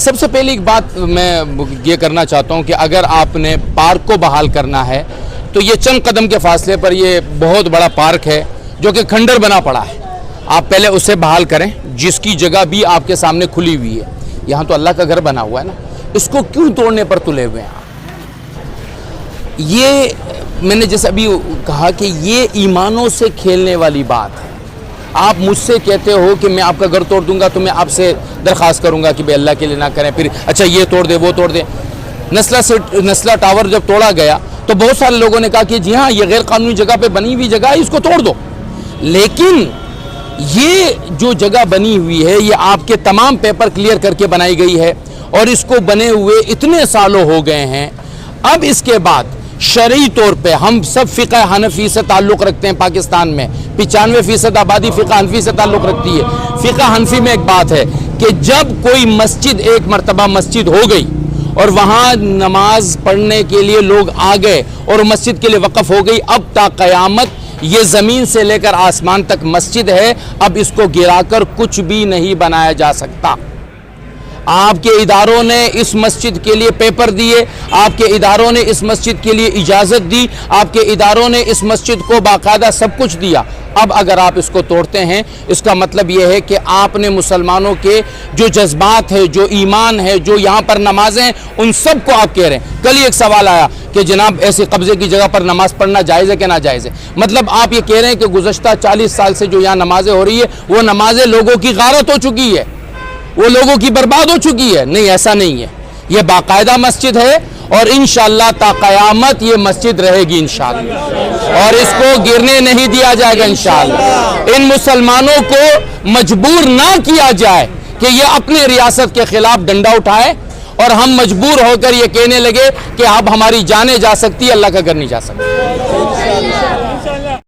سب سے پہلی ایک بات میں یہ کرنا چاہتا ہوں کہ اگر آپ نے پارک کو بحال کرنا ہے تو یہ چند قدم کے فاصلے پر یہ بہت بڑا پارک ہے جو کہ کھنڈر بنا پڑا ہے، آپ پہلے اسے بحال کریں، جس کی جگہ بھی آپ کے سامنے کھلی ہوئی ہے۔ یہاں تو اللہ کا گھر بنا ہوا ہے نا، اس کو کیوں توڑنے پر تلے ہوئے ہیں آپ؟ یہ میں نے جیسے ابھی کہا کہ یہ ایمانوں سے کھیلنے والی بات ہے۔ آپ مجھ سے کہتے ہو کہ میں آپ کا گھر توڑ دوں گا تو میں آپ سے درخواست کروں گا کہ بھئی اللہ کے لیے نہ کریں، پھر اچھا یہ توڑ دے وہ توڑ دے۔ نسلہ ٹاور جب توڑا گیا تو بہت سارے لوگوں نے کہا کہ جی ہاں یہ غیر قانونی جگہ پہ بنی ہوئی جگہ ہے، اس کو توڑ دو، لیکن یہ جو جگہ بنی ہوئی ہے یہ آپ کے تمام پیپر کلیئر کر کے بنائی گئی ہے اور اس کو بنے ہوئے اتنے سالوں ہو گئے ہیں۔ اب اس کے بعد شرعی طور پہ ہم سب فقہ حنفی سے تعلق رکھتے ہیں پاکستان میں، 95% آبادی فقہ حنفی سے تعلق رکھتی ہے۔ فقہ حنفی میں ایک بات ہے کہ جب کوئی مسجد ایک مرتبہ مسجد ہو گئی اور وہاں نماز پڑھنے کے لیے لوگ آ گئے اور مسجد کے لیے وقف ہو گئی، اب تا قیامت یہ زمین سے لے کر آسمان تک مسجد ہے، اب اس کو گرا کر کچھ بھی نہیں بنایا جا سکتا۔ آپ کے اداروں نے اس مسجد کے لیے پیپر دیے، آپ کے اداروں نے اس مسجد کے لیے اجازت دی، آپ کے اداروں نے اس مسجد کو باقاعدہ سب کچھ دیا۔ اب اگر آپ اس کو توڑتے ہیں، اس کا مطلب یہ ہے کہ آپ نے مسلمانوں کے جو جذبات ہے، جو ایمان ہے، جو یہاں پر نمازیں ہیں، ان سب کو آپ کہہ رہے ہیں۔ کل ہی ایک سوال آیا کہ جناب ایسے قبضے کی جگہ پر نماز پڑھنا جائز ہے کہ ناجائز ہے؟ مطلب آپ یہ کہہ رہے ہیں کہ گزشتہ 40 سال سے جو یہاں نمازیں ہو رہی ہے وہ نمازیں لوگوں کی غارت ہو چکی ہے، وہ لوگوں کی برباد ہو چکی ہے۔ نہیں، ایسا نہیں ہے، یہ باقاعدہ مسجد ہے اور انشاءاللہ تا قیامت یہ مسجد رہے گی انشاءاللہ، اور اس کو گرنے نہیں دیا جائے گا انشاءاللہ۔ ان مسلمانوں کو مجبور نہ کیا جائے کہ یہ اپنے ریاست کے خلاف ڈنڈا اٹھائے اور ہم مجبور ہو کر یہ کہنے لگے کہ اب ہماری جانیں جا سکتی ہے، اللہ کا گھر نہیں جا سکتا۔